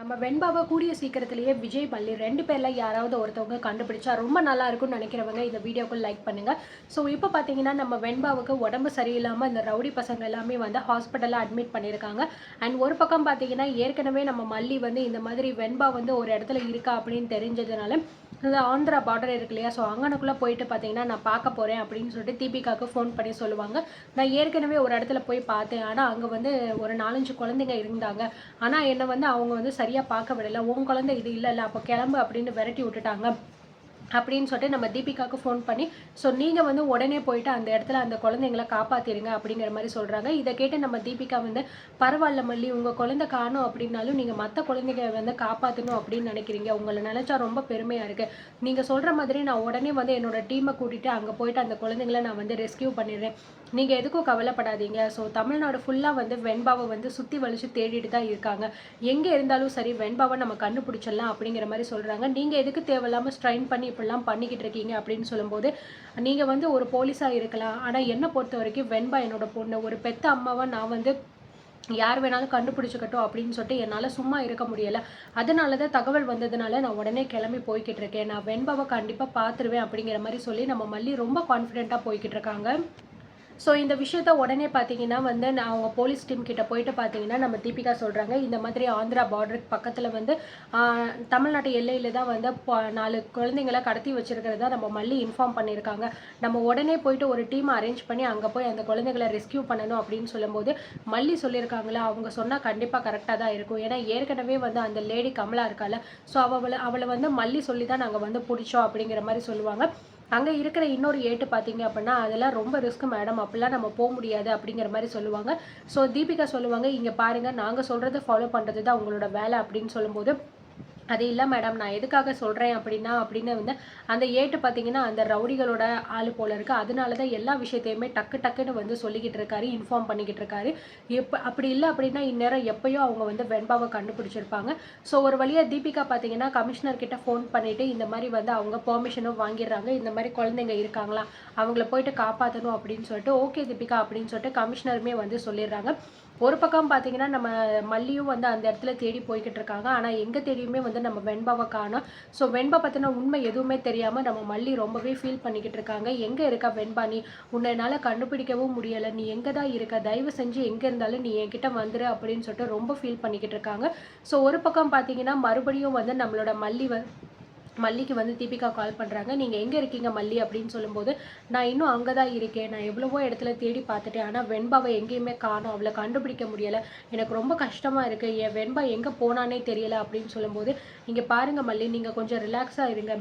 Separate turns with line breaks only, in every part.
நம்ம வெண்பாவை கூடிய சீக்கிரத்திலேயே விஜய் மல்லி 2 பேர்ல யாராவது ஒருத்தவங்க கண்டுபிடிச்சா ரொம்ப நல்லா இருக்கும்னு நினைக்கிறவங்க இந்த வீடியோக்கு லைக் பண்ணுங்க. ஸோ இப்போ பார்த்தீங்கன்னா நம்ம வெண்பாவுக்கு உடம்பு சரியில்லாமல் இந்த ரவுடி பசங்க எல்லாமே வந்து ஹாஸ்பிட்டலில் அட்மிட் பண்ணியிருக்காங்க. அண்ட் ஒரு பக்கம் பார்த்தீங்கன்னா ஏற்கனவே நம்ம மல்லி வந்து இந்த மாதிரி வெண்பா வந்து ஒரு இடத்துல இருக்கா அப்படின்னு தெரிஞ்சதுனால இந்த ஆந்திரா பார்டர் இருக்கு இல்லையா, ஸோ அங்கனக்குள்ளே போயிட்டு பார்த்தீங்கன்னா நான் பார்க்க போகிறேன் அப்படின்னு சொல்லிட்டு தீபிகாவுக்கு ஃபோன் பண்ணி சொல்லுவாங்க. நான் ஏற்கனவே ஒரு இடத்துல போய் பார்த்தேன், ஆனால் அங்கே வந்து ஒரு 4-5 குழந்தைங்க இருந்தாங்க. ஆனால் என்னை வந்து அவங்க வந்து சரியாக பார்க்க விடலை. உன் குழந்தை இது இல்லைல்ல, அப்போ கிளம்பு அப்படின்னு விரட்டி விட்டுட்டாங்க அப்படின்னு சொல்லிட்டு நம்ம தீபிகாவுக்கு ஃபோன் பண்ணி, ஸோ நீங்கள் வந்து உடனே போயிட்டு அந்த இடத்துல அந்த குழந்தைங்கள காப்பாற்றிடுங்க அப்படிங்கிற மாதிரி சொல்கிறாங்க. இதை கேட்டு நம்ம தீபிகா வந்து பரவாயில்ல மல்லி, உங்கள் குழந்தை காணும் அப்படின்னாலும் நீங்கள் மற்ற குழந்தைங்க வந்து காப்பாற்றணும் அப்படின்னு நினைக்கிறீங்க. உங்களை நினச்சா ரொம்ப பெருமையாக இருக்குது. நீங்கள் சொல்கிற மாதிரி நான் உடனே வந்து என்னோட டீமை கூட்டிகிட்டு அங்கே போயிட்டு அந்த குழந்தைங்கள நான் வந்து ரெஸ்கியூ பண்ணிடுறேன். நீங்கள் எதுக்கும் கவலைப்படாதீங்க. ஸோ தமிழ்நாடு ஃபுல்லாக வந்து வெண்பாவை வந்து சுற்றி வலிச்சு தேடிட்டு தான் இருக்காங்க. எங்கே இருந்தாலும் சரி வெண்பாவை நம்ம கண்டுபிடிச்சிடலாம் அப்படிங்கிற மாதிரி சொல்கிறாங்க. நீங்கள் எதுக்கு தேவையில்லாமல் ஸ்ட்ரைன் பண்ணி இப்படிலாம் பண்ணிக்கிட்டு இருக்கீங்க அப்படின்னு சொல்லும்போது, நீங்கள் வந்து ஒரு போலீஸாக இருக்கலாம், ஆனால் என்னை பொறுத்த வரைக்கும் வெண்பா என்னோட பொண்ணு. ஒரு பெத்த அம்மாவை நான் வந்து யார் வேணாலும் கண்டுபிடிச்சிக்கட்டும் அப்படின்னு சொல்லிட்டு என்னால் சும்மா இருக்க முடியலை. அதனால தான் தகவல் வந்ததுனால நான் உடனே கிளம்பி போய்கிட்டு இருக்கேன். நான் வெண்பாவை கண்டிப்பாக பார்த்துருவேன் அப்படிங்கிற மாதிரி சொல்லி நம்ம மல்லி ரொம்ப கான்ஃபிடென்ட்டாக போய்கிட்டு இருக்காங்க. ஸோ இந்த விஷயத்த உடனே பார்த்தீங்கன்னா வந்து அவங்க போலீஸ் டீம் கிட்ட போயிட்டு பார்த்தீங்கன்னா நம்ம தீபிகா சொல்கிறாங்க, இந்த மாதிரி ஆந்திரா பார்டருக்கு பக்கத்தில் வந்து தமிழ்நாட்டு எல்லையில் தான் வந்து 4 குழந்தைங்களை கடத்தி வச்சிருக்கிறதா நம்ம மல்லி இன்ஃபார்ம் பண்ணியிருக்காங்க. நம்ம உடனே போயிட்டு ஒரு டீம் அரேஞ்ச் பண்ணி அங்கே போய் அந்த குழந்தைகளை ரெஸ்கியூ பண்ணணும் அப்படின்னு சொல்லும்போது மல்லி சொல்லியிருக்காங்களா, அவங்க சொன்னால் கண்டிப்பாக கரெக்டாக தான் இருக்கும். ஏன்னா ஏற்கனவே வந்து அந்த லேடி கமலா இருக்கால, ஸோ அவளை வந்து மல்லி சொல்லி தான் நாங்கள் வந்து பிடிச்சோம் அப்படிங்கிற மாதிரி சொல்லுவாங்க. அங்கே இருக்கிற இன்னொரு ஏட்டு பார்த்தீங்க அப்படின்னா அதெல்லாம் ரொம்ப ரிஸ்க் மேடம், அப்படிலாம் நம்ம போக முடியாது அப்படிங்கிற மாதிரி சொல்லுவாங்க. ஸோ தீபிகா சொல்லுவாங்க, இங்கே பாருங்கள், நாங்கள் சொல்கிறத ஃபாலோ பண்ணுறது தான் உங்களோட வேலை அப்படின்னு சொல்லும்போது, அது இல்லை மேடம், நான் எதுக்காக சொல்கிறேன் அப்படின்னு வந்து அந்த ஏட்டு பார்த்தீங்கன்னா அந்த ரவுடிகளோட ஆள் போல இருக்குது. அதனால தான் எல்லா விஷயத்தையுமே டக்குன்னு வந்து சொல்லிக்கிட்டு இருக்காரு, இன்ஃபார்ம் பண்ணிக்கிட்டு இருக்காரு. அப்படி இல்லை அப்படின்னா இந்நேரம் எப்பயோ அவங்க வந்து வெண்பாவை கண்டுபிடிச்சிருப்பாங்க. ஸோ ஒரு வழியாக தீபிகா பார்த்தீங்கன்னா கமிஷனர் கிட்ட ஃபோன் பண்ணிவிட்டு இந்த மாதிரி வந்து அவங்க பெர்மிஷனும் வாங்கிடுறாங்க. இந்த மாதிரி குழந்தைங்க இருக்காங்களா, அவங்கள போயிட்டு காப்பாற்றணும் அப்படின்னு சொல்லிட்டு, ஓகே தீபிகா அப்படின்னு சொல்லிட்டு கமிஷனருமே வந்து சொல்லிடுறாங்க. ஒரு பக்கம் பார்த்தீங்கன்னா நம்ம மல்லியும் வந்து அந்த இடத்துல தேடி போய்கிட்டு இருக்காங்க. ஆனால் எங்கே தேடியுமே வந்து நம்ம வெண்பாவை காணோம். ஸோ வெண்பா பற்றின உண்மை எதுவுமே தெரியாமல் நம்ம மல்லி ரொம்பவே ஃபீல் பண்ணிக்கிட்டு இருக்காங்க. எங்கே இருக்கா வெண்பா, நீ உன்னை என்னால் கண்டுபிடிக்கவும் முடியலை, நீ எங்கே தான் இருக்க, தயவு செஞ்சு எங்கே இருந்தாலும் நீ என்கிட்ட வந்துரு அப்படின்னு சொல்லிட்டு ரொம்ப ஃபீல் பண்ணிக்கிட்டு இருக்காங்க. ஸோ ஒரு பக்கம் பார்த்தீங்கன்னா மறுபடியும் வந்து நம்மளோட மல்லிக்கு வந்து தீபிகா கால் பண்ணுறாங்க. நீங்கள் எங்கே இருக்கீங்க மல்லி அப்படின்னு சொல்லும்போது, நான் இன்னும் அங்கே தான் இருக்கேன், நான் எவ்வளவோ இடத்துல தேடி பார்த்துட்டேன், ஆனால் வெண்பாவை எங்கேயுமே காணோம், அவளை கண்டுபிடிக்க முடியலை, எனக்கு ரொம்ப கஷ்டமாக இருக்குது, என் வெண்பா எங்கே போனானே தெரியலை அப்படின்னு சொல்லும்போது, இங்கே பாருங்கள் மல்லி, நீங்கள் கொஞ்சம் ரிலாக்ஸாக இருங்க,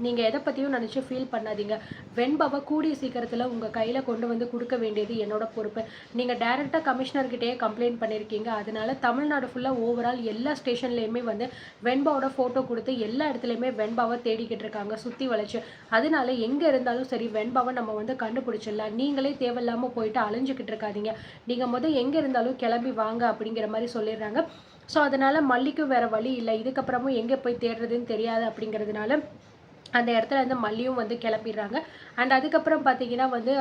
நீங்கள் எதை பற்றியும் நினச்சி ஃபீல் பண்ணாதீங்க. வெண்பாவை கூடிய சீக்கிரத்தில் உங்கள் கையில் கொண்டு வந்து கொடுக்க வேண்டியது என்னோட பொறுப்பு. நீங்கள் டைரெக்டாக கமிஷனர்கிட்டயே கம்ப்ளைண்ட் பண்ணியிருக்கீங்க. அதனால தமிழ்நாடு ஃபுல்லாக ஓவரால் எல்லா ஸ்டேஷன்லேயுமே வந்து வெண்பாவோட ஃபோட்டோ கொடுத்து எல்லா இடத்துலையுமே வெண்பாவை தேடிக்கிட்டு இருக்காங்க சுற்றி வளைச்சு. அதனால எங்கே இருந்தாலும் சரி வெண்பாவை நம்ம வந்து கண்டுபிடிச்சிடலாம். நீங்களே தேவையில்லாமல் போயிட்டு அலைஞ்சிக்கிட்டு இருக்காதீங்க. நீங்கள் எங்கே இருந்தாலும் கிளம்பி வாங்க அப்படிங்கிற மாதிரி சொல்லிடுறாங்க. ஸோ அதனால் மல்லிக்கும் வேறு வழி இல்லை, இதுக்கப்புறமும் எங்கே போய் தேடுறதுன்னு தெரியாது அப்படிங்கிறதுனால அந்த இடத்துல வந்து மல்லியும் வந்து கிளப்பிடுறாங்க. அண்ட் அதுக்கப்புறம் பார்த்தீங்கன்னா வந்து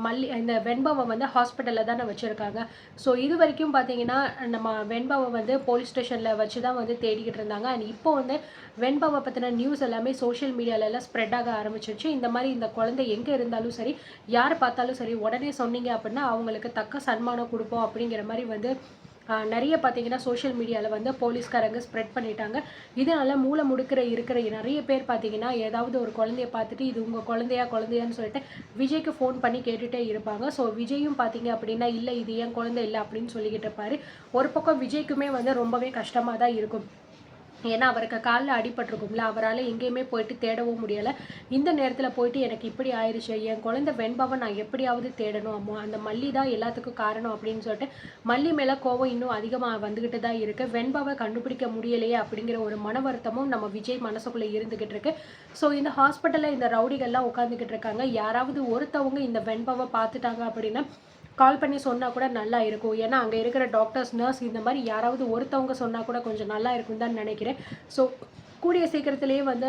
மல்லி இந்த வெண்பாவை வந்து ஹாஸ்பிட்டலில் தானே வச்சுருக்காங்க. ஸோ இது வரைக்கும் பார்த்தீங்கன்னா நம்ம வெண்பாவை வந்து போலீஸ் ஸ்டேஷனில் வச்சு தான் வந்து தேடிக்கிட்டு இருந்தாங்க. அண்ட் இப்போ வந்து வெண்பாவை பற்றின நியூஸ் எல்லாமே சோஷியல் மீடியாலெல்லாம் ஸ்ப்ரெட் ஆக ஆரம்பிச்சிருச்சு. இந்த மாதிரி இந்த குழந்தை எங்கே இருந்தாலும் சரி, யார் பார்த்தாலும் சரி, உடனே சொன்னீங்க அப்படின்னா அவங்களுக்கு தக்க சன்மானம் கொடுப்போம் அப்படிங்கிற மாதிரி வந்து நிறைய பார்த்தீங்கன்னா சோஷியல் மீடியாவில் வந்து போலீஸ்காரங்க ஸ்ப்ரெட் பண்ணிட்டாங்க. இதனால மூளை முடுக்கிற இருக்கிற நிறைய பேர் பார்த்தீங்கன்னா ஏதாவது ஒரு குழந்தைய பார்த்துட்டு இது உங்கள் குழந்தையான்னு சொல்லிட்டு விஜய்க்கு ஃபோன் பண்ணி கேட்டுகிட்டே இருப்பாங்க. ஸோ விஜயும் பார்த்தீங்க அப்படின்னா இல்லை இது ஏன் குழந்தை இல்லை அப்படின்னு சொல்லிக்கிட்டு இருப்பார். ஒரு பக்கம் விஜய்க்குமே வந்து ரொம்பவே கஷ்டமாக தான் இருக்கும். ஏன்னா அவருக்கு காலில் அடிபட்டிருக்கும்ல, அவரால் எங்கேயுமே போயிட்டு தேடவும் முடியலை. இந்த நேரத்தில் போயிட்டு எனக்கு இப்படி ஆயிடுச்சு, என் குழந்தை வெண்பாவை நான் எப்படியாவது தேடணும், அம்மா அந்த மல்லி தான் எல்லாத்துக்கும் காரணம் அப்படின்னு சொல்லிட்டு மல்லி மேலே கோவம் இன்னும் அதிகமாக வந்துக்கிட்டு தான் இருக்குது. வெண்பாவை கண்டுபிடிக்க முடியலையே அப்படிங்கிற ஒரு மன வருத்தமும் நம்ம விஜய் மனசுக்குள்ளே இருந்துக்கிட்டு இருக்கு. ஸோ இந்த ஹாஸ்பிட்டலில் இந்த ரவுடிகள்லாம் உட்காந்துக்கிட்டு இருக்காங்க. யாராவது ஒருத்தவங்க இந்த வெண்பாவை பார்த்துட்டாங்க அப்படின்னா கால் பண்ணி சொன்னால் கூட நல்லா இருக்கும். ஏன்னா அங்கே இருக்கிற டாக்டர்ஸ், நர்ஸ் இந்த மாதிரி யாராவது ஒருத்தவங்க சொன்னால் கூட கொஞ்சம் நல்லா இருக்கும்னு தான் நினைக்கிறேன். ஸோ கூடிய சீக்கிரத்திலேயே வந்து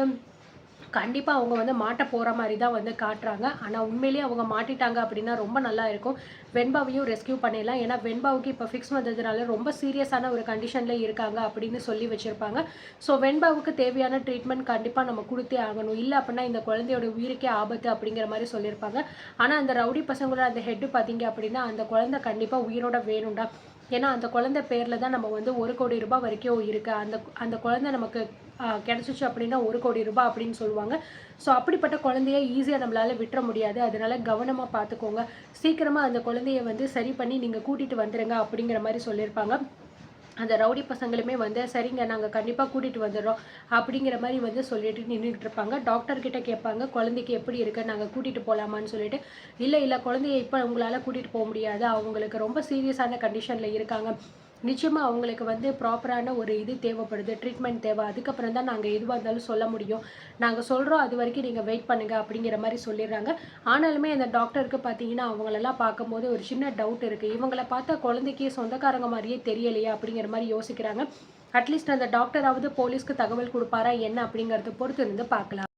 கண்டிப்பா அவங்க வந்து மாட்ட போற மாரி தான் வந்து காட்டுறாங்க. ஆனா உண்மையிலேயே அவங்க மாட்டிட்டாங்க அப்படின்னா ரொம்ப நல்லா இருக்கும். வெண்பாவையும் ரெஸ்க்யூ பண்ணிடலாம். ஏன்னா வெண்பாவுக்கு இப்ப ஃபிக்ஸ் வந்ததுனால ரொம்ப சீரியஸான ஒரு கண்டிஷன்ல இருக்காங்க அப்படின்னு சொல்லி வச்சிருப்பாங்க. ஸோ வெண்பாவுக்கு தேவையான ட்ரீட்மெண்ட் கண்டிப்பா நம்ம குடுத்தே ஆகணும். இல்ல அப்படின்னா இந்த குழந்தையோட உயிருக்கே ஆபத்து அப்படிங்கிற மாரி சொல்லியிருப்பாங்க. ஆனா அந்த ரவுடி பசங்களோட அந்த ஹெட் பார்த்தீங்க அப்படின்னா, அந்த குழந்தை கண்டிப்பா உயிரோட வேணும்டா. ஏன்னா அந்த குழந்தை பேர்ல தான் நம்ம வந்து ரூ. 1,00,00,000 வரைக்கும் இருக்கு. அந்த அந்த குழந்தை நமக்கு கிடைச்சிச்சு அப்படின்னா ரூ. 1,00,00,000 அப்படின்னு சொல்லுவாங்க. ஸோ அப்படிப்பட்ட குழந்தைய ஈஸியா நம்மளால விட்டுற முடியாது. அதனால கவனமா பார்த்துக்கோங்க. சீக்கிரமா அந்த குழந்தைய வந்து சரி பண்ணி நீங்க கூட்டிட்டு வந்துருங்க அப்படிங்கிற மாரி சொல்லியிருப்பாங்க. அந்த ரவுடி பசங்களுமே வந்து சரிங்க நாங்க கண்டிப்பா கூட்டிட்டு வந்துடுறோம் அப்படிங்கிற மாரி வந்து சொல்லிட்டு நின்னுட்டு இருப்பாங்க. டாக்டர் கிட்ட கேட்பாங்க, குழந்தைக்கு எப்படி இருக்கு? நாங்க கூட்டிட்டு போலாமான்னு சொல்லிட்டு. இல்ல குழந்தைய இப்ப உங்களால கூட்டிட்டு போ முடியாது. அவங்களுக்கு ரொம்ப சீரியஸான கண்டிஷன்ல இருக்காங்க. நிச்சயமா அவங்களுக்கு வந்து ப்ராப்பரான ஒரு இது தேவைப்படுது. ட்ரீட்மெண்ட் தேவை. அதுக்கப்புறம் தான் நாங்க எதுவா இருந்தாலும் சொல்ல முடியும். நாங்க சொல்றோம் அது வரைக்கும் நீங்க வெயிட் பண்ணுங்க அப்படிங்கிற மாரி சொல்லிடுறாங்க. ஆனாலுமே அந்த டாக்டருக்கு பார்த்தீங்கன்னா, அவங்களெல்லாம் பார்க்கும்போது ஒரு சின்ன டவுட் இருக்கு. இவங்கள பார்த்தா குழந்தைக்கு சொந்தக்காரங்க மாரியே தெரியலையே அப்படிங்கிற மாரி யோசிக்கிறாங்க. அட்லீஸ்ட் அந்த டாக்டராவது போலீஸ்க்கு தகவல் குடுப்பாரா என்ன அப்படிங்கிறத பொறுத்து இருந்து பார்க்கலாம்.